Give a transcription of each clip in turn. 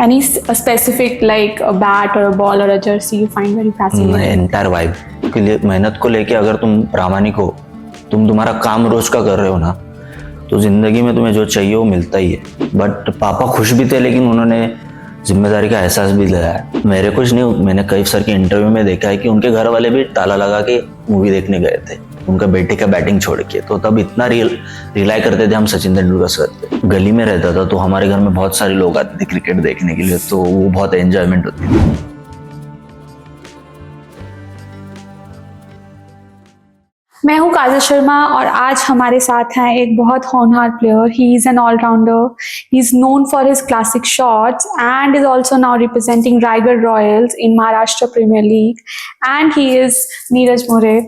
Any specific like a bat or a ball or a jersey you find very fascinating? Entire vibe के लिए मेहनत को लेके अगर तुम प्रामाणिक हो, तुम तुम्हारा काम रोज का कर रहे हो ना, तो जिंदगी में तुम्हें जो चाहिए वो मिलता ही है। बट पापा खुश भी थे, लेकिन उन्होंने जिम्मेदारी का एहसास भी दिलाया। मेरे कुछ नहीं, मैंने कई सर के इंटरव्यू में देखा है कि उनके घर वाले भी ताला लगा के मूवी देखने गए थे उनका बेटे का बैटिंग छोड़ के। तो तब इतना रिलाई करते थे हम सचिन तेंदुलकर सर पे। गली में रहता था तो हमारे घर में बहुत सारे लोग आते थे क्रिकेट देखने के लिए, तो वो बहुत एंजॉयमेंट होती थी। मैं हूँ काजल शर्मा और आज हमारे साथ हैं एक बहुत होनहार player. He is an all-rounder, he is known for his classic shots and is also now representing Raigad Royals in Maharashtra Premier League, and he is Neeraj More.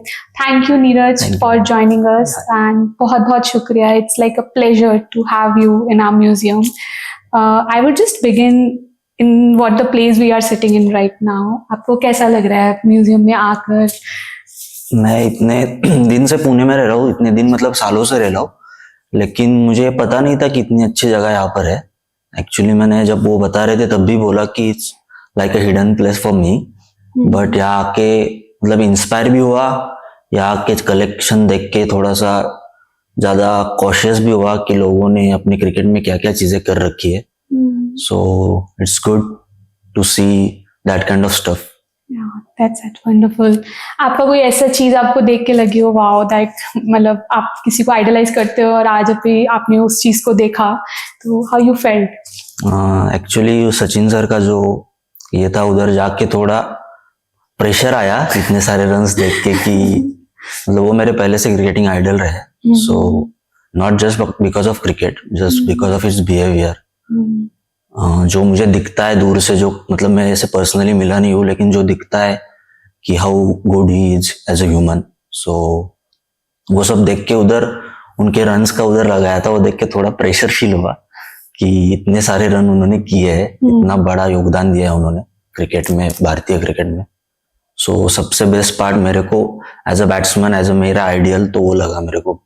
Thank you Neeraj for joining us and बहुत बहुत शुक्रिया। It's like a pleasure to have you in our museum. I would just begin in what the place we are sitting in right now. आपको कैसा लग रहा है museum में आकर? मैं इतने दिन से पुणे में रह रहा हूँ, इतने दिन मतलब सालों से रह रहा हूँ, लेकिन मुझे पता नहीं था कि इतनी अच्छी जगह यहाँ पर है। एक्चुअली मैंने जब वो बता रहे थे तब भी बोला कि it's like a hidden place for me. But यहाँ आके मतलब इंस्पायर भी हुआ, यहाँ के कलेक्शन देख के थोड़ा सा ज्यादा कॉशियस भी हुआ कि लोगों ने अपने क्रिकेट में क्या क्या चीजें कर रखी है। So it's good to see that kind of stuff. That's it, wonderful. आपका कोई ऐसा चीज आपको देख के लगी हो वाओ दैट, मतलब आप किसी को आइडलाइज करते हो और आज अभी आपने उस चीज को देखा, तो how you felt? Actually Sachin sir का जो ये था, उधर जाके थोड़ा प्रेशर आया इतने सारे रन्स देख के कि मतलब वो मेरे पहले से क्रिकेटिंग आइडल रहे। So not just because of cricket, just because of his behaviour. जो मुझे दिखता है दूर से, जो मतलब मैं ऐसे पर्सनली मिला नहीं हूँ, लेकिन जो दिखता है कि how good he is as a human, so वो सब देख के उधर उनके रन्स का उधर लगाया था, वो देख के थोड़ा प्रेशर फील हुआ कि इतने सारे रन उन्होंने किए हैं, इतना बड़ा योगदान दिया है उन्होंने क्रिकेट में, भारतीय क्रिकेट में। सो सबसे बेस्ट पार्ट मेरे को as a batsman, as a मेरा आइडियल तो वो लगा मेरे को,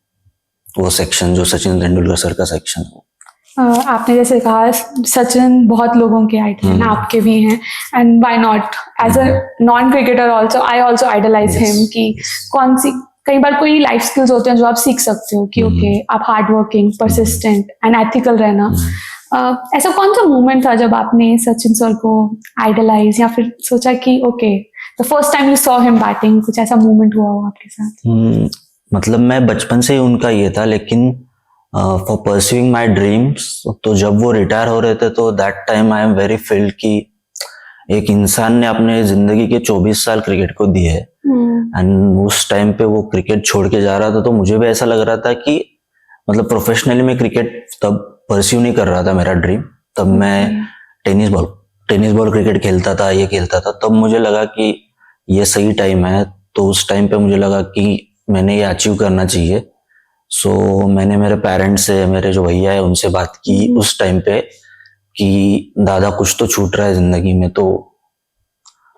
वो सेक्शन जो सचिन तेंदुलकर सर का सेक्शन है। आपने जैसे कहा सचिन बहुत लोगों के आइडल हैं, आपके भी हैं, and why not as a non cricketer also, I also idolise him कि कौन सी, कई बार कोई लाइफ स्किल्स होते हैं जो आप सीख सकते हो कि ओके आप hard working, persistent and ethical रहना। ऐसा कौन सा मोमेंट था जब आपने सचिन सर को आइडलाइज या फिर सोचा कि okay the first time you saw him batting, कुछ ऐसा मोमेंट हुआ हो आपके साथ? मतलब मैं बचपन से ही उनका ये था, लेकिन फॉर परस्यूइंग माई ड्रीम्स, तो जब वो रिटायर हो रहे थे तो that time I am very field कि एक इंसान ने अपने जिंदगी के 24 साल क्रिकेट को दिए है, एंड उस टाइम पे वो क्रिकेट छोड़ के जा रहा था। तो मुझे भी ऐसा लग रहा था कि मतलब प्रोफेशनली मैं क्रिकेट तब परस्यू नहीं कर रहा था, मेरा ड्रीम तब मैं टेनिस बॉल क्रिकेट खेलता था, ये खेलता था। तब मुझे लगा कि ये सही टाइम है, तो उस टाइम पे मुझे लगा कि मैंने ये अचीव करना चाहिए। सो मैंने मेरे पेरेंट्स से, मेरे जो भैया है उनसे बात की उस टाइम पे कि दादा कुछ तो छूट रहा है जिंदगी में। तो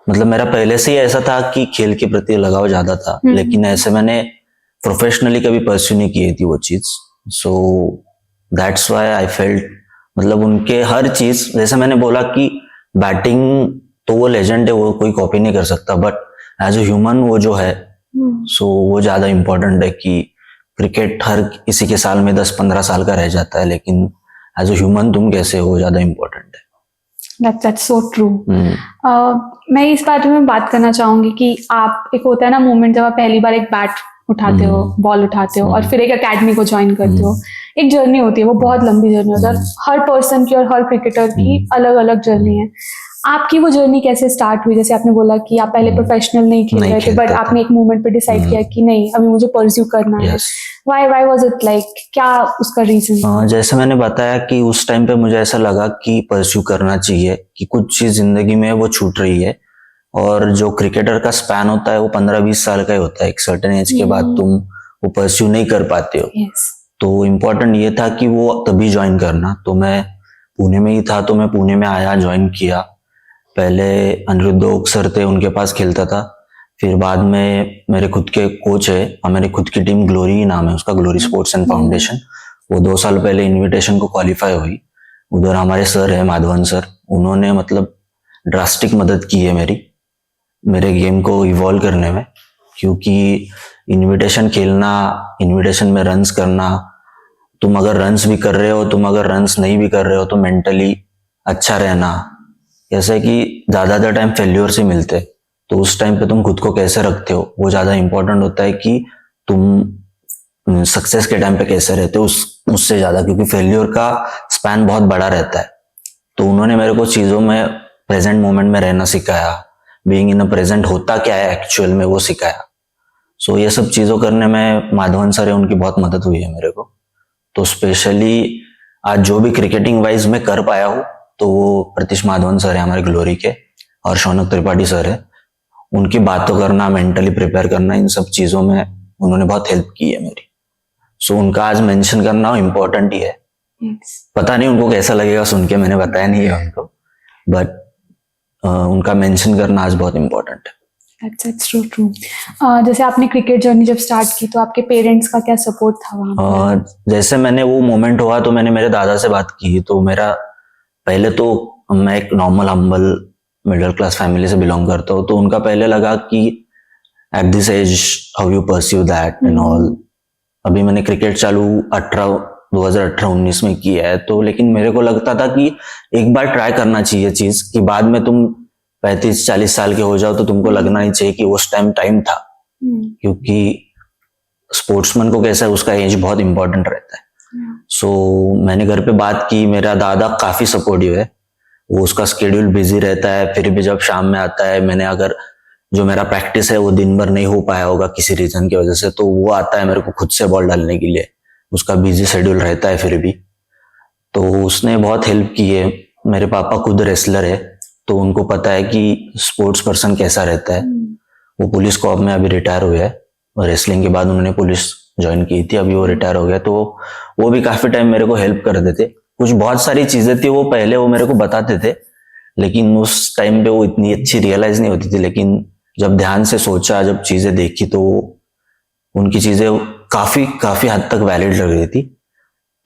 मतलब मेरा पहले से ही ऐसा था कि खेल के प्रति लगाव ज्यादा था, लेकिन ऐसे मैंने प्रोफेशनली कभी परस्यू नहीं की थी वो चीज। So that's why I felt, मतलब उनके हर चीज, जैसे मैंने बोला कि बैटिंग तो वो लेजेंड है, वो कोई कॉपी नहीं कर सकता, बट एज ए ह्यूमन वो जो है सो वो ज्यादा इंपॉर्टेंट है। कि क्रिकेट हर किसी के साल में 10-15 साल का रह जाता है, लेकिन एज ए ह्यूमन तुम कैसे हो, ज्यादा इंपॉर्टेंट है। That's so true. मैं इस बारे में बात करना चाहूंगी कि आप, एक होता है ना मोमेंट जब आप पहली बार एक बैट उठाते हो, बॉल उठाते हो और फिर एक एकेडमी को ज्वाइन करते हो, एक जर्नी होती है, वो बहुत लंबी जर्नी होती है, हर पर्सन की और हर क्रिकेटर की अलग अलग जर्नी है। आपकी वो जर्नी कैसे स्टार्ट हुई? जैसे आपने बोला कि आप पहले प्रोफेशनल नहीं खेल रहे थे, बट आपने एक मोमेंट पे डिसाइड किया कि नहीं अभी मुझे परस्यू करना है। व्हाई वाज इट लाइक, क्या उसका रीजन? जैसे मैंने बताया कि उस टाइम पे मुझे ऐसा लगा कि परस्यू करना चाहिए, कि कुछ चीज जिंदगी में वो छूट रही है, और जो क्रिकेटर का स्पैन होता है वो 15-20 साल का ही होता है। एक सर्टेन एज के बाद तुम वो परस्यू नहीं कर पाते हो। तो इम्पोर्टेंट ये था कि वो तभी ज्वाइन करना। तो मैं पुणे में ही था, तो मैं पुणे में आया, ज्वाइन किया। पहले अनिरुद्ध ओक सर थे, उनके पास खेलता था। फिर बाद में मेरे खुद के कोच है, मेरी खुद की टीम ग्लोरी नाम है उसका, ग्लोरी स्पोर्ट्स एंड फाउंडेशन। वो 2 साल पहले इनविटेशन को क्वालिफाई हुई। उधर हमारे सर है माधवन सर, उन्होंने मतलब ड्रास्टिक मदद की है मेरे गेम को इवॉल्व करने में, क्योंकि इनविटेशन खेलना, इनविटेशन में रन्स करना, तुम अगर रन्स भी कर रहे हो, तुम अगर रन्स नहीं भी कर रहे हो तो मेंटली अच्छा रहना, जैसे कि ज्यादातर टाइम फेल्योर से मिलते, तो उस टाइम पे तुम खुद को कैसे रखते हो वो ज्यादा इंपॉर्टेंट होता है कि तुम सक्सेस के टाइम पे कैसे रहते हो उससे ज्यादा, क्योंकि फेल्योर का स्पैन बहुत बड़ा रहता है। तो उन्होंने मेरे को चीजों में प्रेजेंट मोमेंट में रहना सिखाया, बीइंग इन अ प्रेजेंट होता क्या है एक्चुअल में वो सिखाया। सो ये सब चीजों करने में माधवन सर है, उनकी बहुत मदद हुई है मेरे को। तो स्पेशली आज जो भी क्रिकेटिंग वाइज मैं कर पाया हूँ तो वो प्रतीश माधवन सर है हमारे ग्लोरी के, और शौनक त्रिपाठी सर है, उनकी बातों करना, मेंटली प्रिपेयर करना, इन सब चीजों में उन्होंने बहुत हेल्प की है मेरी। सो उनका आज मेंशन करना इम्पोर्टेंट ही है। पता नहीं उनको कैसा लगेगा सुन के, मैंने बताया नहीं है उनको, बट उनका मेंशन करना आज बहुत इम्पोर्टेंट है। That's true, true. जैसे आपने क्रिकेट जर्नी जब स्टार्ट की तो आपके पेरेंट्स का क्या सपोर्ट था वहाँ पे? जैसे मैंने वो मोमेंट हुआ तो मैंने मेरे दादा से बात की, तो मेरा पहले तो मैं एक normal humble middle class family से बिलोंग करता हूँ, तो उनका पहले लगा कि at this age how you pursue that and all. अभी मैंने क्रिकेट चालू 2018-19 में किया है, तो लेकिन मेरे को लगता था कि एक बार ट्राई करना चाहिए चीज, कि बाद में तुम 35-40 साल के हो जाओ तो तुमको लगना ही चाहिए कि उस टाइम था, क्योंकि स्पोर्ट्समैन को कैसा है उसका एज बहुत इंपॉर्टेंट रहता है। सो मैंने घर पे बात की, मेरा दादा काफी सपोर्टिव है, वो उसका स्केड्यूल बिजी रहता है, फिर भी जब शाम में आता है, मैंने अगर जो मेरा प्रैक्टिस है वो दिन भर नहीं हो पाया होगा किसी रीजन की वजह से, तो वो आता है मेरे को खुद से बॉल डालने के लिए, उसका बिजी शेड्यूल रहता है फिर भी, तो उसने बहुत हेल्प की है। मेरे पापा खुद रेसलर है, तो उनको पता है कि स्पोर्ट्स पर्सन कैसा रहता है। वो पुलिस कॉप में अभी रिटायर हुए हैं, और रेसलिंग के बाद उन्होंने पुलिस ज्वाइन की थी, अभी वो रिटायर हो गया, तो वो भी काफी टाइम मेरे को हेल्प कर देते। कुछ बहुत सारी चीजें थी वो पहले वो मेरे को बताते थे, लेकिन उस टाइम पे वो इतनी अच्छी रियलाइज नहीं होती थी, लेकिन जब ध्यान से सोचा, जब चीजें देखी, तो उनकी चीजें काफी हद तक वैलिड लग रही थी।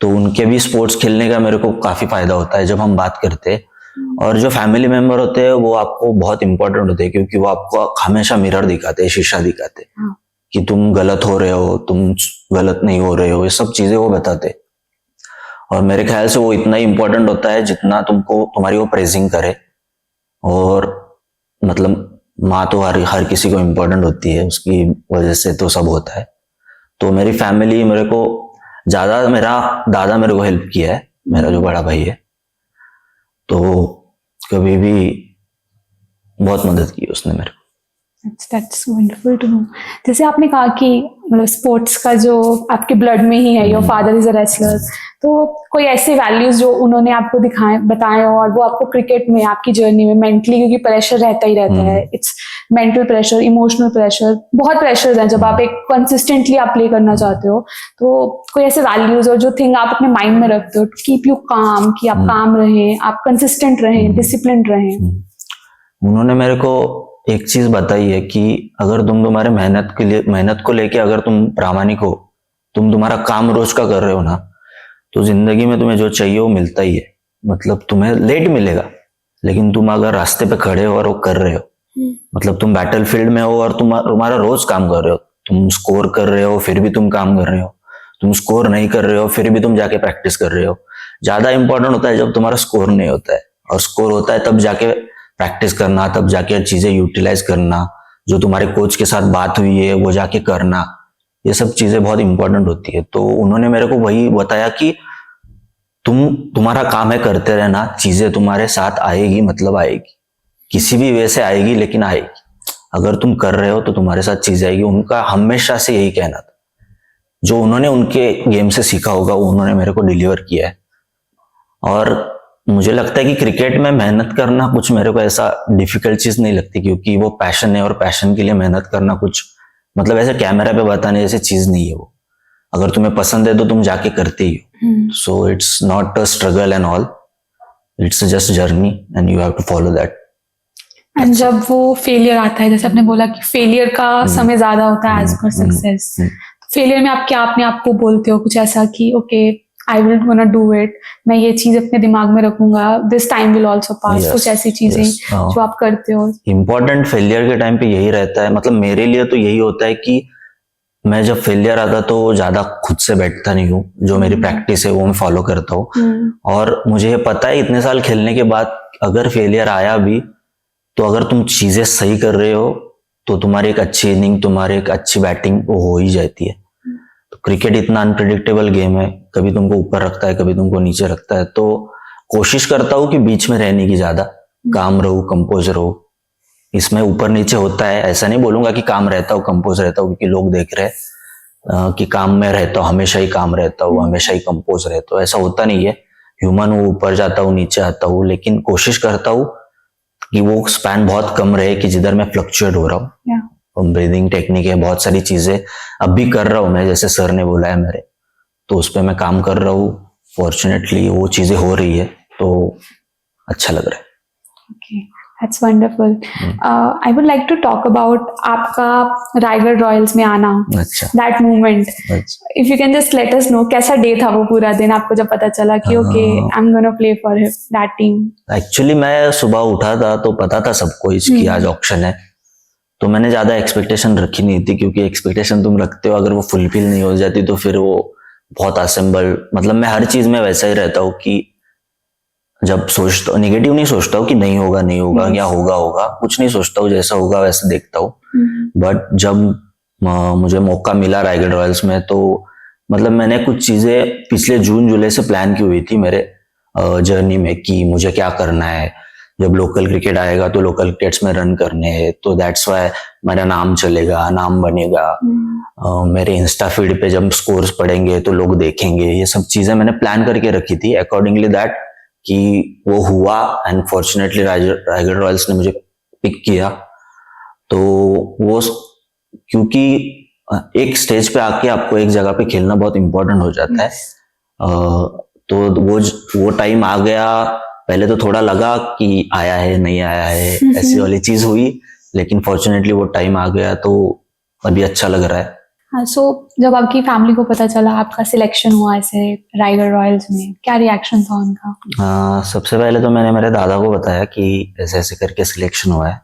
तो उनके भी स्पोर्ट्स खेलने का मेरे को काफी फायदा होता है जब हम बात करते हैं। और जो फैमिली मेंबर होते हैं वो आपको बहुत इंपॉर्टेंट होते हैं, क्योंकि वो आपको हमेशा मिरर दिखाते हैं, शीशा दिखाते हैं कि तुम गलत हो रहे हो, तुम गलत नहीं हो रहे हो, ये सब चीजें वो बताते। और मेरे ख्याल से वो इतना ही इंपॉर्टेंट होता है जितना तुमको तुम्हारी वो प्रेजिंग करे। और मतलब माँ तो हर किसी को इम्पोर्टेंट होती है, उसकी वजह से तो सब होता है। तो मेरी फैमिली मेरे को ज्यादा, मेरा दादा मेरे को हेल्प किया है, मेरा जो बड़ा भाई है, तो कभी भी बहुत मदद की उसने मेरे को। That's wonderful to know. जैसे आपने कहा कि मतलब स्पोर्ट्स का जो आपके ब्लड में ही है, your father is a wrestler, तो कोई ऐसे वैल्यूज जो उन्होंने आपको बताए और वो आपको क्रिकेट में आपकी जर्नी में मेंटली, क्योंकि प्रेशर रहता ही रहता है, it's mental pressure, emotional pressure, बहुत प्रेशर है जब आप एक कंसिस्टेंटली आप प्ले करना चाहते हो, तो कोई ऐसे वैल्यूज और जो थिंग आप अपने माइंड में रखते हो, कीप यू काम, कि आप काम रहें, आप कंसिस्टेंट रहें, डिसिप्लिन रहें? उन्होंने मेरे को एक चीज बताई है कि अगर तुम्हारे मेहनत को लेके अगर तुम प्रामाणिक हो, तुम तुम्हारा काम रोज का कर रहे हो ना, तो जिंदगी में तुम्हें जो चाहिए वो मिलता ही है। मतलब तुम्हें लेट मिलेगा, लेकिन तुम अगर रास्ते पे खड़े हो और वो कर रहे हो, मतलब तुम बैटल फील्ड में हो और तुम्हारा रोज काम कर रहे हो, तुम स्कोर कर रहे हो फिर भी तुम काम कर रहे हो, तुम स्कोर नहीं कर रहे हो फिर भी तुम जाके प्रैक्टिस कर रहे हो। ज्यादा इंपॉर्टेंट होता है जब तुम्हारा स्कोर नहीं होता है, और स्कोर होता है तब जाके प्रैक्टिस करना, तब जाके चीजें यूटिलाइज करना, जो तुम्हारे कोच के साथ बात हुई है वो जाके करना, ये सब चीजें बहुत इंपॉर्टेंट होती है। तो उन्होंने मेरे को वही बताया कि तुम्हारा काम है करते रहना, चीजें तुम्हारे साथ आएगी, मतलब आएगी, किसी भी वे से आएगी, लेकिन आएगी। अगर तुम कर रहे हो तो तुम्हारे साथ चीजें आएगी। उनका हमेशा से यही कहना था, जो उन्होंने उनके गेम से सीखा होगा वो उन्होंने मेरे को डिलीवर किया है। और मुझे लगता है कि क्रिकेट में मेहनत करना कुछ मेरे को ऐसा डिफिकल्ट चीज नहीं लगती, क्योंकि वो पैशन है, और पैशन के लिए मेहनत करना कुछ मतलब ऐसे कैमरा पे बताने जैसी चीज नहीं है वो। अगर तुम्हें पसंद है तो तुम जाके करते ही हो। So it's not a struggle and all, it's just journey and you have to follow that. And जब वो फेलियर आता है, जैसे आपने बोला कि फेलियर का समय ज्यादा होता है एज पर सक्सेस, फेलियर में आप क्या अपने आप को बोलते हो? कुछ ऐसा कि okay I will gonna do it, मैं ये चीज अपने दिमाग में रखूंगा, this time will also pass, Yes, कुछ ऐसी चीजें yes, जो आप करते हो? इम्पोर्टेंट फेलियर के टाइम पे यही रहता है, मतलब मेरे लिए तो यही होता है कि मैं जब फेलियर आता तो ज्यादा खुद से बैठता नहीं हूँ, जो मेरी प्रैक्टिस है वो मैं फॉलो करता हूँ। और मुझे ये पता है इतने साल खेलने के बाद अगर फेलियर आया भी तो अगर तुम चीजें सही कर रहे हो तो तुम्हारी एक अच्छी इनिंग, तुम्हारी एक अच्छी बैटिंग वो हो ही जाती है। तो क्रिकेट इतना अनप्रिडिक्टेबल गेम है, कभी तुमको ऊपर रखता है, कभी तुमको नीचे रखता है, तो कोशिश करता हूँ कि बीच में रहने की, ज्यादा काम रहूं, कंपोज रहूं। इसमें ऊपर नीचे होता है, ऐसा नहीं बोलूंगा कि काम रहता हूँ, कंपोज रहता हूँ, क्योंकि लोग देख रहे हैं कि काम में रहता हूँ, हमेशा ही काम रहता हूँ, हमेशा ही कंपोज रहता हूँ, ऐसा होता नहीं है। ह्यूमन हूँ, ऊपर जाता हूँ, नीचे आता हूँ, लेकिन कोशिश करता हूँ कि वो स्पैन बहुत कम रहे कि जिधर मैं फ्लक्चुएट हो रहा हूँ। ब्रीदिंग टेक्निक है, बहुत सारी चीजें अब भी कर रहा हूँ मैं, जैसे सर ने बोला है मेरे, तो उस पर मैं काम कर रहा हूँ। फॉर्चुनेटली वो चीजें हो रही है तो अच्छा लग रहा है। Okay, that's wonderful. I would like to talk about आपका रायगढ़ रॉयल्स में आना, अच्छा, that moment. अच्छा। If you can just let us know कैसा डे था वो पूरा दिन, आपको जब पता चला कि okay, I'm gonna play for that team. Actually मैं सुबह उठा था तो पता था सबको इसकी आज ऑप्शन है, तो मैंने ज्यादा एक्सपेक्टेशन रखी नहीं थी, क्योंकि एक्सपेक्टेशन तुम रखते हो अगर वो फुलफिल नहीं हो जाती तो फिर वो बहुत असेंबल, मतलब मैं हर चीज में वैसा ही रहता हूँ कि जब सोचता हूँ, निगेटिव नहीं सोचता हूँ कि नहीं होगा नहीं होगा या होगा होगा, कुछ नहीं सोचता हूँ, जैसा होगा वैसे देखता हूँ। बट जब मुझे मौका मिला रायगढ़ रॉयल्स में, तो मतलब मैंने कुछ चीजें पिछले जून जुलाई से प्लान की हुई थी मेरे जर्नी में कि मुझे क्या करना है। जब लोकल क्रिकेट आएगा तो लोकल क्रिकेट्स में रन करने हैं, तो दैट्स वाई मेरा नाम चलेगा, नाम बनेगा। मेरे इंस्टा फीड पे जब स्कोर्स पड़ेंगे तो लोग देखेंगे, ये सब चीजें मैंने प्लान करके रखी थी अकॉर्डिंगली दैट कि वो हुआ। एंड फॉर्चुनेटली रायगढ़ रॉयल्स ने मुझे पिक किया। तो वो क्योंकि एक स्टेज पे आके आपको एक जगह पे खेलना बहुत इंपॉर्टेंट हो जाता है। तो वो टाइम आ गया। पहले तो थोड़ा लगा कि आया है नहीं आया है, ऐसी वाली चीज हुई, लेकिन फॉर्चुनेटली वो टाइम आ गया तो अभी अच्छा लग रहा है। हाँ, सो जब आपकी फैमिली को पता चला आपका सिलेक्शन हुआ ऐसे रायगढ़ रॉयल्स में, क्या रिएक्शन था उनका? सबसे पहले तो मैंने मेरे दादा को बताया कि ऐसे ऐसे करके सिलेक्शन हुआ है।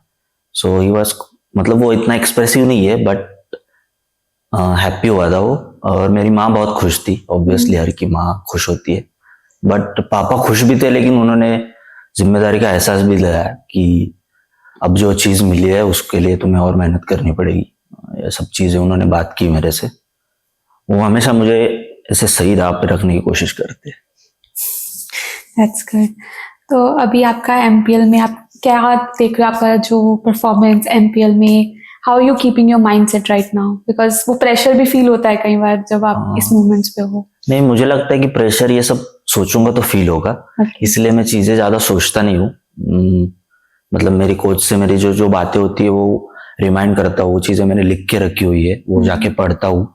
सो ही वाज, मतलब वो इतना एक्सप्रेसिव नहीं है बट हैप्पी हुआ था वो। और मेरी माँ बहुत खुश थी, ऑब्वियसली हर की माँ खुश होती है, बट पापा खुश भी थे, लेकिन उन्होंने जिम्मेदारी का एहसास भी दिलाया कि अब जो चीज मिली है उसके लिए तुम्हें और मेहनत करनी पड़ेगी। ये सब चीजें उन्होंने बात की मेरे से। वो हमेशा मुझे ऐसे सही राह पे रखने की कोशिश करते हैं। That's good. तो अभी आपका एमपीएल में आप क्या देख रहे हो, आपका जो परफॉर्मेंस एमपीएल में, how you keeping your mindset right now? Because वो प्रेशर भी फील होता है कई बार जब आप इस मूवमेंट्स पे हो। नहीं, मुझे लगता है कि प्रेशर ये सब सोचूंगा तो फील होगा, इसलिए मैं चीजें ज्यादा सोचता नहीं हूँ। मतलब मेरी कोच से मेरी जो जो बातें होती है वो रिमाइंड करता हूँ, वो चीजें मैंने लिख के रखी हुई है, वो जाके पढ़ता हूँ।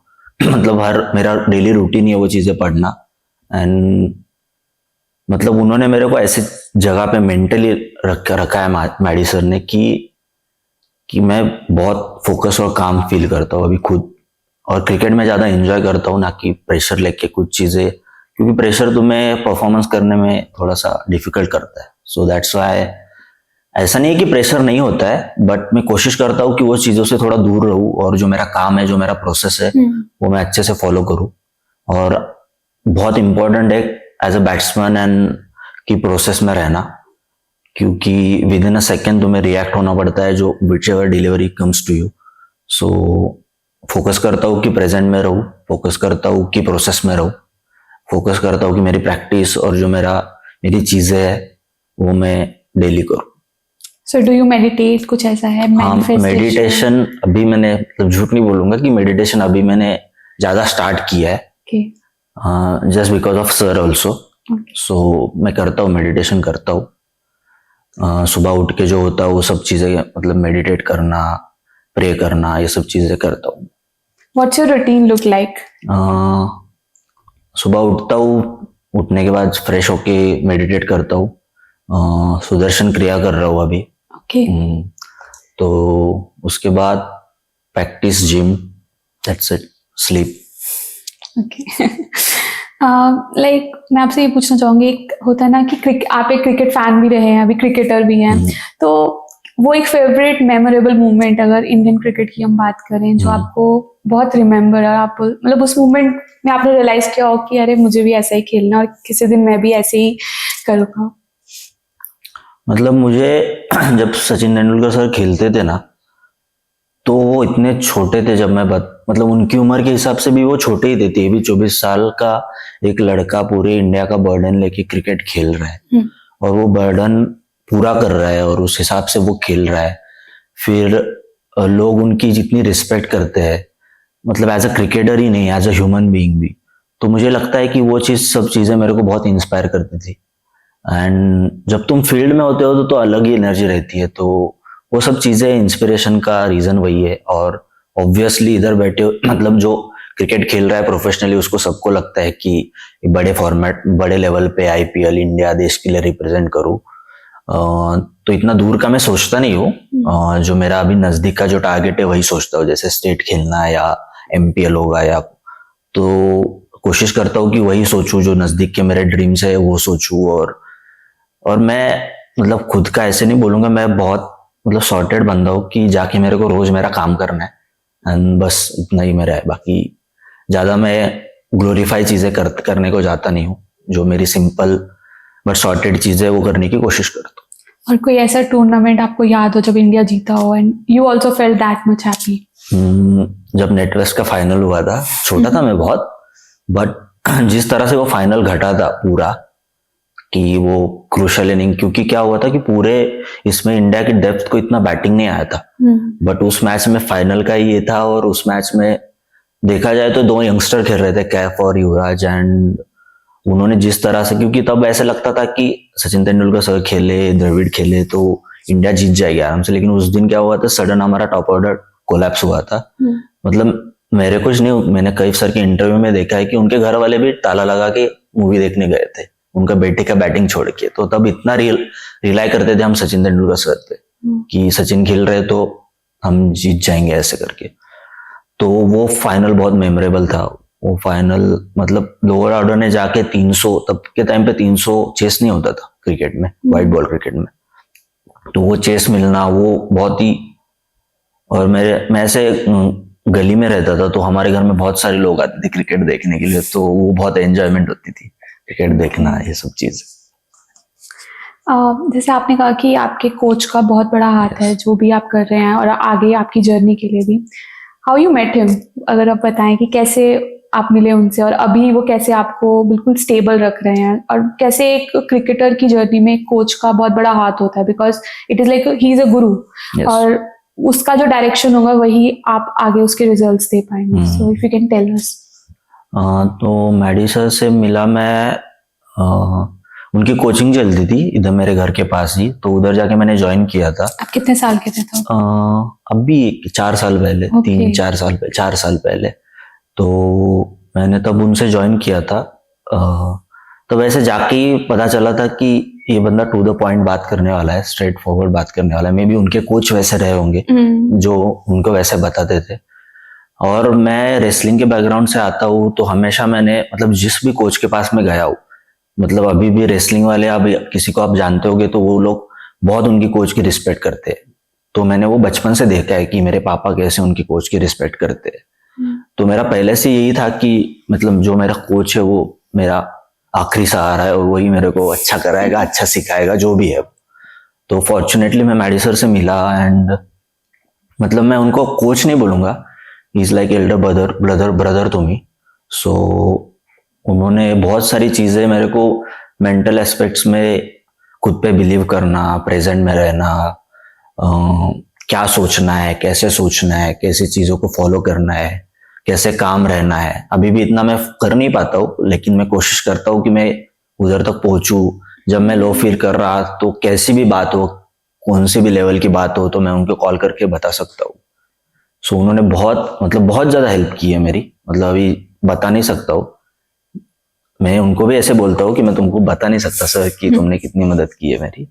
मतलब हर मेरा डेली रूटीन है वो चीजें पढ़ना। एंड मतलब उन्होंने मेरे को ऐसी जगह पे मेंटली रखा है मैडी सर ने कि मैं बहुत फोकस और काम फील करता हूँ अभी खुद, और क्रिकेट में ज्यादा एंजॉय करता हूँ ना कि प्रेशर लेके कुछ चीजें, क्योंकि प्रेशर तुम्हें परफॉर्मेंस करने में थोड़ा सा डिफिकल्ट करता है। सो दैट्स वाई, ऐसा नहीं है कि प्रेशर नहीं होता है, बट मैं कोशिश करता हूँ कि वो चीजों से थोड़ा दूर रहूं, और जो मेरा काम है, जो मेरा प्रोसेस है, वो मैं अच्छे से फॉलो करूं। और बहुत इंपॉर्टेंट है एज अ बैट्समैन एंड की प्रोसेस में रहना, क्योंकि विद इन अ सेकेंड तुम्हें रिएक्ट होना पड़ता है जो whichever delivery comes to you. So focus करता हूँ कि प्रेजेंट में रहूं, फोकस करता हूँ कि प्रोसेस में रहूं, फोकस करता हूँ कि मेरी प्रैक्टिस और जो मेरी चीजें है वो मैं डेली करूँ। So do you meditate? कुछ ऐसा है? मेडिटेशन अभी मैंने, मतलब झूठ नहीं बोलूंगा कि मेडिटेशन अभी मैंने ज्यादा स्टार्ट किया है, just because of sir also. So मैं करता हूँ, मेडिटेशन करता हूँ। सुबह उठ के जो होता है वो सब चीजें, मतलब मेडिटेट करना, प्रे करना, ये सब चीजें करता हूँ। What's your routine look like? सुबह उठता हूँ, उठने के बाद फ्रेश होके मेडिटेट करता हूँ, सुदर्शन क्रिया कर रहा हूँ अभी। तो उसके बाद practice, gym, that's it, sleep. Like मैं आपसे ये पूछना चाहूंगी, एक होता है ना कि आप एक क्रिकेट फैन भी रहे हैं, अभी क्रिकेटर भी हैं, तो वो एक फेवरेट मेमोरेबल मोमेंट अगर इंडियन क्रिकेट की हम बात करें जो आपको बहुत रिमेम्बर है, आप मतलब उस मोमेंट में आपने रियलाइज किया हो कि अरे मुझे भी ऐसा ही खेलना और किसी दिन मैं भी ऐसे ही करूँगा? मतलब मुझे जब सचिन तेंदुलकर सर खेलते थे ना, तो वो इतने छोटे थे जब मतलब उनकी उम्र के हिसाब से भी वो छोटे ही थे। भी 24 साल का एक लड़का पूरे इंडिया का बर्डन लेके क्रिकेट खेल रहा है और वो बर्डन पूरा कर रहा है और उस हिसाब से वो खेल रहा है। फिर लोग उनकी जितनी रिस्पेक्ट करते हैं, मतलब एज अ क्रिकेटर ही नहीं, एज अ ह्यूमन बीइंग भी। तो मुझे लगता है कि वो सब चीजें मेरे को बहुत इंस्पायर करती थी। एंड जब तुम फील्ड में होते हो तो अलग ही एनर्जी रहती है। तो वो सब चीजें इंस्पिरेशन का रीजन वही है। और ऑब्वियसली इधर बैठे मतलब जो क्रिकेट खेल रहा है प्रोफेशनली, उसको सबको लगता है कि बड़े फॉर्मेट, बड़े लेवल पे आईपीएल इंडिया देश के लिए रिप्रेजेंट करूं। तो इतना दूर का मैं सोचता नहीं हूँ। जो मेरा अभी नजदीक का जो टारगेट है वही सोचता हूँ, जैसे स्टेट खेलना है या एमपीएल होगा, या तो कोशिश करता हूँ कि वही सोचूं, जो नजदीक के मेरे ड्रीम्स है वो सोचूं। और मैं मतलब खुद का ऐसे नहीं बोलूंगा, मैं बहुत मतलब सॉर्टेड बंदा हूँ कि जाके मेरे को रोज मेरा काम करना है एंड बस इतना ही मेरा है। बाकी ज्यादा मैं ग्लोरीफाई चीजें करने को जाता नहीं हूँ। जो मेरी सिंपल बट सॉर्टेड चीजें वो करने की कोशिश करता हूँ। और कोई ऐसा टूर्नामेंट आपको याद हो जब इंडिया जीता हो and you also felt that much happy? जब नेटवेस्ट का फाइनल हुआ था, छोटा था मैं बहुत, बट जिस तरह से वो फाइनल घटा था पूरा, कि वो क्रूशियल इनिंग, क्योंकि क्या हुआ था कि पूरे इसमें इंडिया की डेप्थ को इतना बैटिंग नहीं आया था, बट उस मैच में फाइनल का ही ये था। और उस मैच में देखा जाए तो दो यंगस्टर खेल रहे थे, कैफ और युवराज, एंड उन्होंने जिस तरह से, क्योंकि तब ऐसा लगता था कि सचिन तेंदुलकर सर खेले, द्रविड़ खेले तो इंडिया जीत जाएगी आराम से। लेकिन उस दिन क्या हुआ था, सडन हमारा टॉप ऑर्डर कोलैप्स हुआ था। मतलब मेरे कुछ नहीं, मैंने कई सर के इंटरव्यू में देखा है कि उनके घर वाले भी ताला लगा के मूवी देखने गए थे उनका बेटे का बैटिंग छोड़ के। तो तब इतना रिलाई करते थे हम सचिन तेंदुलकर सर पे कि सचिन खेल रहे तो हम जीत जाएंगे ऐसे करके। तो वो फाइनल बहुत मेमोरेबल था। वो फाइनल मतलब लोअर ऑर्डर ने जाके 300, तब के टाइम पे 300 चेस नहीं होता था क्रिकेट में, व्हाइट बॉल क्रिकेट में, तो वो चेस मिलना वो बहुत ही। और मैं ऐसे गली में रहता था तो हमारे घर में बहुत सारे लोग आते थे क्रिकेट देखने के लिए, तो वो बहुत एंजॉयमेंट होती थी क्रिकेट देखना, ये सब चीज। जैसे आपने कहा कि आपके कोच का बहुत बड़ा हाथ है जो भी आप कर रहे हैं और आगे आपकी जर्नी के लिए भी। हाउ यू मेट हिम, अगर आप बताएं कि कैसे आप मिले उनसे और अभी वो कैसे आपको बिल्कुल स्टेबल रख रहे हैं, और कैसे एक क्रिकेटर की जर्नी में कोच का बहुत बड़ा हाथ होता है, because it is like he is a गुरु, और उसका जो डायरेक्शन होगा वही आप आगे उसके रिजल्ट्स दे पाएंगे। So if you can tell us. तो मैडी सर से मिला मैं, उनकी कोचिंग चलती थी इधर मेरे घर के पास ही, तो उधर जाके मैंने ज्वाइन किया था। आप कितने साल के थे तब? अभी 4 साल पहले, 4 साल पहले। तो मैंने तब उनसे ज्वाइन किया था। तो वैसे जाके ही पता चला था कि ये बंदा टू द पॉइंट बात करने वाला है, स्ट्रेट फॉरवर्ड बात करने वाला है। मे बी उनके कोच वैसे रहे होंगे जो उनको वैसे बताते थे। और मैं रेसलिंग के बैकग्राउंड से आता हूँ, तो हमेशा मैंने मतलब जिस भी कोच के पास मैं गया हूँ, मतलब अभी भी रेसलिंग वाले आप किसी को आप जानते होगे तो वो लोग बहुत उनकी कोच की रिस्पेक्ट करते हैं। तो मैंने वो बचपन से देखा है कि मेरे पापा कैसे उनकी कोच की रिस्पेक्ट करते हैं। तो मेरा पहले से यही था कि मतलब जो मेरा कोच है वो मेरा आखिरी सहारा है और वही मेरे को अच्छा कराएगा, अच्छा सिखाएगा, जो भी है। तो फॉर्चुनेटली मैं मैडी सर से मिला एंड मतलब मैं उनको कोच नहीं बोलूंगा, is like elder brother to me. So उन्होंने बहुत सारी चीजें मेरे को मेंटल एस्पेक्ट्स में, खुद पे बिलीव करना, प्रेजेंट में रहना, क्या सोचना है, कैसे सोचना है, कैसे चीजों को फॉलो करना है, कैसे काम रहना है। अभी भी इतना मैं कर नहीं पाता हूँ, लेकिन मैं कोशिश करता हूँ कि मैं उधर तक पहुंचूं। जब मैं लो फील कर रहा तो कैसी भी बात हो, कौन सी भी लेवल की बात हो, तो मैं उनको कॉल करके बता सकता हूँ। सो उन्होंने बहुत ज्यादा हेल्प की है मेरी, मतलब अभी बता नहीं सकता हूँ। मैं उनको भी ऐसे बोलता हूँ कि मैं तुमको बता नहीं सकता सर कि तुमने कितनी मदद की है मेरी।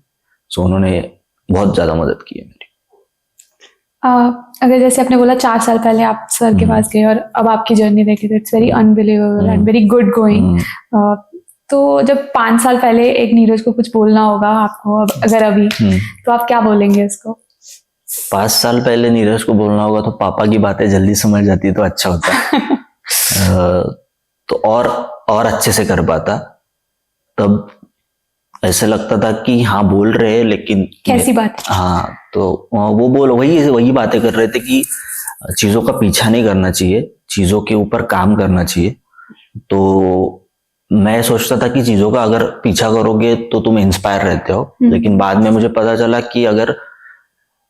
सो उन्होंने बहुत ज्यादा मदद की है मेरी। अगर जैसे आपने बोला 4 साल पहले आप सर के पास गए और अब आपकी जर्नी देखी तो it's very unbelievable and very good going. तो जब 5 साल पहले एक नीरज को कुछ बोलना होगा आपको अगर अभी, तो आप क्या बोलेंगे उसको? 5 साल पहले नीरज को बोलना होगा तो पापा की बातें जल्दी समझ जाती तो अच्छा होता। तो और अच्छे से कर पाता। तब ऐसे लगता था कि हाँ बोल रहे हैं लेकिन कैसी बात? हाँ, तो वो वही बातें कर रहे थे कि चीजों का पीछा नहीं करना चाहिए, चीजों के ऊपर काम करना चाहिए। तो मैं सोचता था कि चीजों का अगर पीछा करोगे तो तुम इंस्पायर रहते हो, लेकिन बाद में मुझे पता चला कि अगर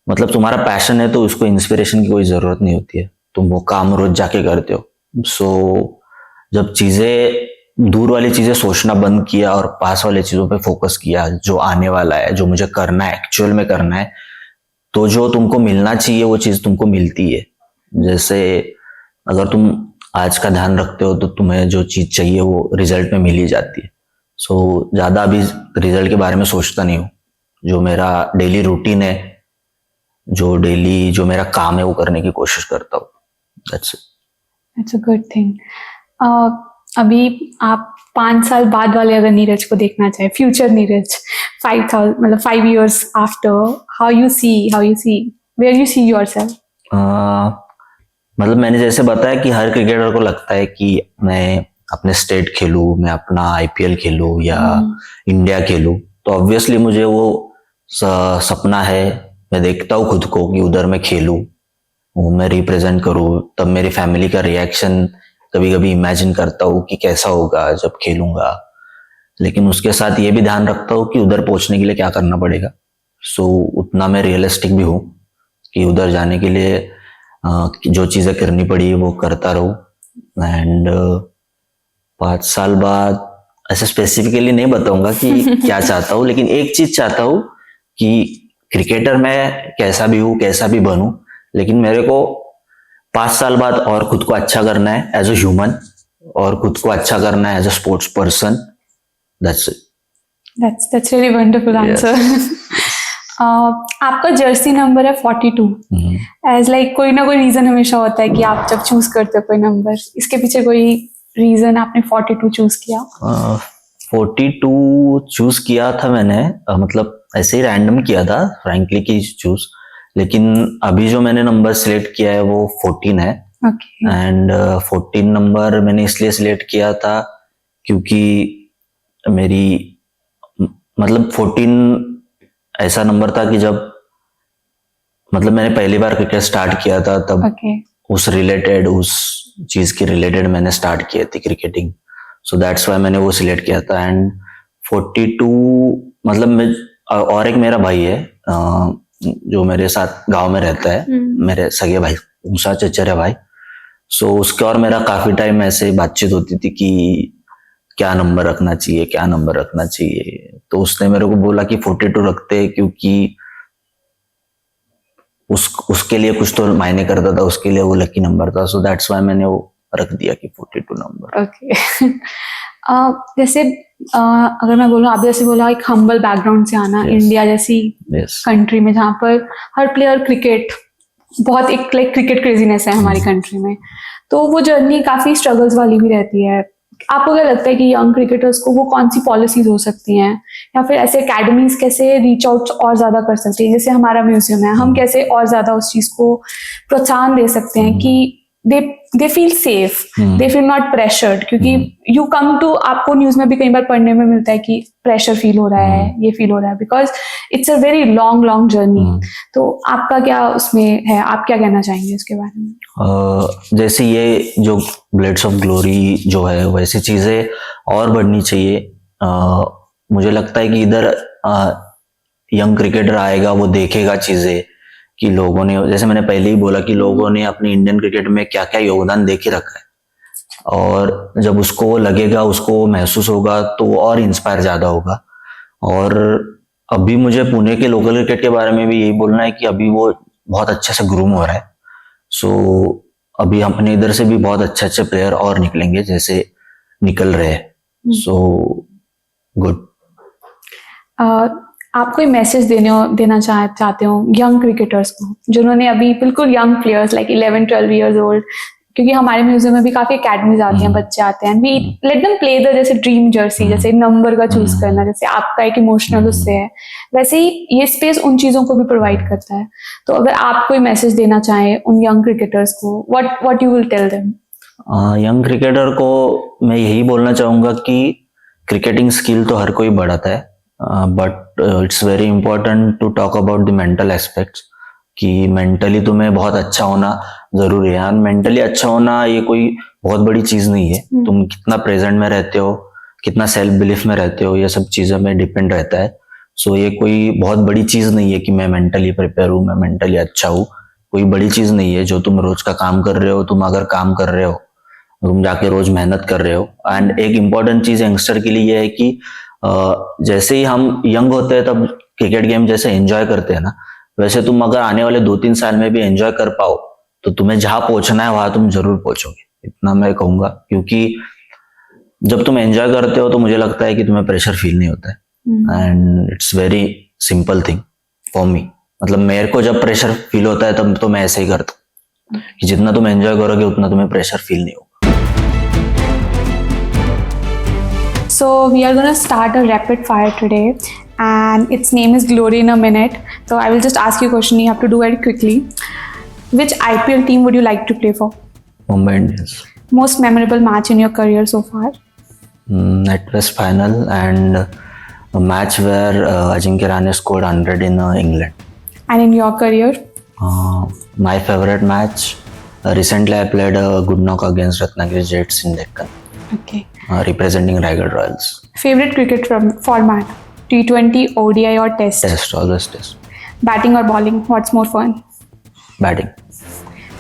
मतलब तुम्हारा पैशन है तो उसको इंस्पिरेशन की कोई जरूरत नहीं होती है, तुम वो काम रोज जाके करते हो। सो जब चीजें दूर वाली चीजें सोचना बंद किया और पास वाले चीजों पे फोकस किया, जो आने वाला है, जो मुझे करना है, एक्चुअल में करना है, तो जो तुमको मिलना चाहिए वो चीज तुमको मिलती है। जैसे अगर तुम आज का ध्यान रखते हो तो तुम्हें जो चीज चाहिए वो रिजल्ट में मिल ही जाती है। सो ज्यादा अभी रिजल्ट के बारे में सोचता नहीं हूँ। जो मेरा डेली रूटीन है, जो मेरा काम है वो करने की कोशिश करता हूँ। That's it. That's a good thing. अभी आप 5 साल बाद वाले अगर नीरज को देखना चाहे, future Neeraj 5 years after, how you see where you see yourself? मतलब मैंने जैसे बताया कि हर क्रिकेटर को लगता है कि मैं अपने स्टेट खेलूं, मैं अपना आईपीएल खेलूं या इंडिया खेलूं, तो ऑब्वियसली मुझे वो सपना है। मैं देखता हूँ खुद को कि उधर मैं खेलूं, मैं रिप्रेजेंट करूं, तब मेरी फैमिली का रिएक्शन कभी कभी इमेजिन करता हूँ कि कैसा होगा जब खेलूंगा। लेकिन उसके साथ ये भी ध्यान रखता हूँ कि उधर पहुंचने के लिए क्या करना पड़ेगा। सो उतना मैं रियलिस्टिक भी हूँ कि उधर जाने के लिए जो चीजें करनी पड़ी वो करता रहूं। एंड 5 साल बाद ऐसे स्पेसिफिकली नहीं बताऊंगा कि क्या चाहता हूँ, लेकिन एक चीज चाहता हूँ कि क्रिकेटर मैं कैसा भी हूँ, कैसा भी बनूं, लेकिन मेरे को 5 साल बाद और खुद को अच्छा करना है एज अ ह्यूमन, और खुद को अच्छा करना है as a sports person. That's it. That's really wonderful answer. आपका जर्सी नंबर है 42। एज लाइक कोई ना कोई रीजन हमेशा होता है कि आप जब चूज करते हो कोई नंबर, इसके पीछे कोई रीजन आपने 42 चूज किया? 42 चूज किया था मैंने, मतलब ऐसे ही रैंडम किया था फ्रैंकली की चूज। लेकिन अभी जो मैंने नंबर सिलेक्ट किया है वो 14 है। एंड 14 नंबर मैंने इसलिए सिलेक्ट किया था क्योंकि मेरी मतलब 14 ऐसा नंबर था कि जब मतलब मैंने पहली बार क्रिकेट स्टार्ट किया था तब उस चीज के रिलेटेड मैंने स्टार्ट किया थी क्रिकेटिंग। सो दैट्स वाई मैंने वो सिलेक्ट किया था। एंड 42 मतलब मैं और एक मेरा भाई है जो मेरे साथ गांव में रहता है, मेरे सगे भाई, उषा चचर है भाई। सो उसके और मेरा काफी टाइम ऐसे बातचीत होती थी कि क्या नंबर रखना चाहिए। तो उसने मेरे को बोला कि 42 रखते, क्योंकि उसके लिए कुछ तो मायने करता था, उसके लिए वो लकी नंबर था। सो दैट्स वाई मैंने वो रख दिया कि 42 नंबर। ओके। जैसे अगर मैं बोलूँ, आप जैसे बोला एक हम्बल बैकग्राउंड से आना, इंडिया जैसी कंट्री में जहाँ पर हर प्लेयर क्रिकेट बहुत एक लाइक क्रिकेट क्रेजीनेस है हमारी कंट्री में, तो वो जर्नी काफी स्ट्रगल्स वाली भी रहती है। आपको क्या लगता है कि यंग क्रिकेटर्स को वो कौन सी पॉलिसीज हो सकती हैं, या फिर ऐसे एकेडमीज कैसे रीच आउट और ज्यादा कर सकती है? जैसे हमारा म्यूजियम है, हम कैसे और ज्यादा उस चीज को प्रोत्साहन दे सकते हैं कि they feel safe, they feel not pressured? क्योंकि you come to, आपको न्यूज में भी कई बार पढ़ने में मिलता है कि प्रेशर फील हो रहा है, ये फील हो रहा है, because it's a very long journey. तो आपका क्या उसमें है, आप क्या कहना चाहेंगे उसके बारे में? जैसे ये जो ब्लेड्स ऑफ ग्लोरी जो है, वैसी चीजें और बढ़नी चाहिए। मुझे लगता है कि इधर यंग क्रिकेटर आएगा, वो देखेगा चीजें कि लोगों ने, जैसे मैंने पहले ही बोला कि लोगों ने अपनी इंडियन क्रिकेट में क्या क्या योगदान दे के रखा है, और जब उसको लगेगा, उसको महसूस होगा, तो वो और इंस्पायर ज्यादा होगा। और अभी मुझे पुणे के लोकल क्रिकेट के बारे में भी यही बोलना है कि अभी वो बहुत अच्छे से ग्रूम हो रहा है। सो अभी अपने इधर से भी बहुत अच्छे प्लेयर और निकलेंगे, जैसे निकल रहे हैं। So good. आप कोई मैसेज देना चाहते हो यंग क्रिकेटर्स को, जिन्होंने अभी बिल्कुल young players like 11-12 years old, क्योंकि हमारे म्यूजियम में भी काफी एकेडमीज आती हैं, बच्चे आते हैं, we let them play the जैसे ड्रीम जर्सी, जैसे नंबर का चूज करना, जैसे आपका एक इमोशनल उससे है, वैसे ही ये स्पेस उन चीजों को भी प्रोवाइड करता है। तो अगर आप कोई मैसेज देना चाहें उन यंग क्रिकेटर्स को, what you will tell them? Young cricketer को मैं यही बोलना चाहूंगा कि क्रिकेटिंग स्किल तो हर कोई बढ़ाता है, but it's very important to talk about the mental aspects, कि मेंटली तुम्हें बहुत अच्छा होना जरूरी है। एंड मेंटली अच्छा होना ये कोई बहुत बड़ी चीज नहीं है, तुम कितना प्रेजेंट में रहते हो, कितना सेल्फ बिलीफ में रहते हो, ये सब चीजों में डिपेंड रहता है। सो ये कोई बहुत बड़ी चीज नहीं है कि मैं मेंटली प्रिपेयर हूँ, मैं मेंटली अच्छा हूँ, कोई बड़ी चीज नहीं है। जो तुम रोज का काम कर रहे हो, तुम अगर काम कर रहे हो, तुम जाके रोज मेहनत कर रहे हो। एंड एक इम्पॉर्टेंट चीज यंगस्टर के लिए ये है कि जैसे ही हम यंग होते हैं तब क्रिकेट गेम जैसे एंजॉय करते हैं ना, वैसे तुम अगर आने वाले 2-3 साल में भी एंजॉय कर पाओ तो तुम्हें जहां पहुंचना है वहां तुम जरूर पहुंचोगे, इतना मैं कहूंगा। क्योंकि जब तुम एंजॉय करते हो तो मुझे लगता है कि तुम्हें प्रेशर फील नहीं होता है। And it's very simple thing for me, मतलब मेरे को जब प्रेशर फील होता है तब तो मैं ऐसे ही करता हूँ कि जितना तुम एंजॉय करोगे उतना तुम्हें प्रेशर फील नहीं होगा। So we are going to start a rapid fire today, and its name is Glory in a Minute. So I will just ask you a question, you have to do it quickly. Which IPL team would you like to play for? Mumbai Indians. Most memorable match in your career so far? NatWest final and a match where Ajinkya Rahane scored 100 in England. And in your career? My favorite match, recently I played a good knock against Ratnagiri Jets in Deccan. Okay. Representing Raigad Royals. Favorite cricket format? T20, ODI or Test? Test, always Test. Batting or bowling? What's more fun? Batting.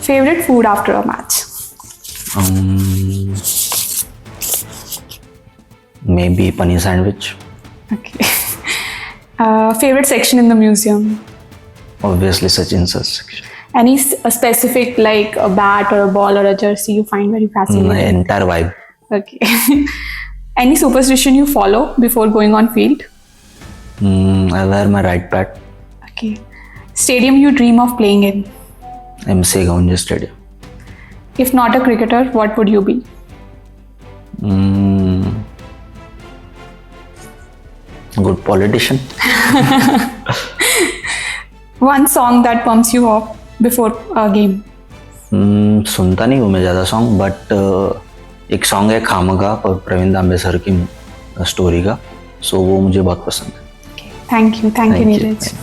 Favorite food after a match? Maybe paneer sandwich. Okay. Favorite section in the museum? Obviously Sachin sir's section. Any specific like a bat or a ball or a jersey you find very fascinating? Entire vibe. Okay. Any superstition you follow before going on field? I wear my right pad. Okay. Stadium you dream of playing in? MC Gaunji Stadium. If not a cricketer, what would you be? Good politician. One song that pumps you up before a game? सुनता नहीं हूँ मैं ज़्यादा song, but एक song है खामगा Praveen दांबे sir की story का, सो वो मुझे बहुत पसंद है। Thank you Neeraj.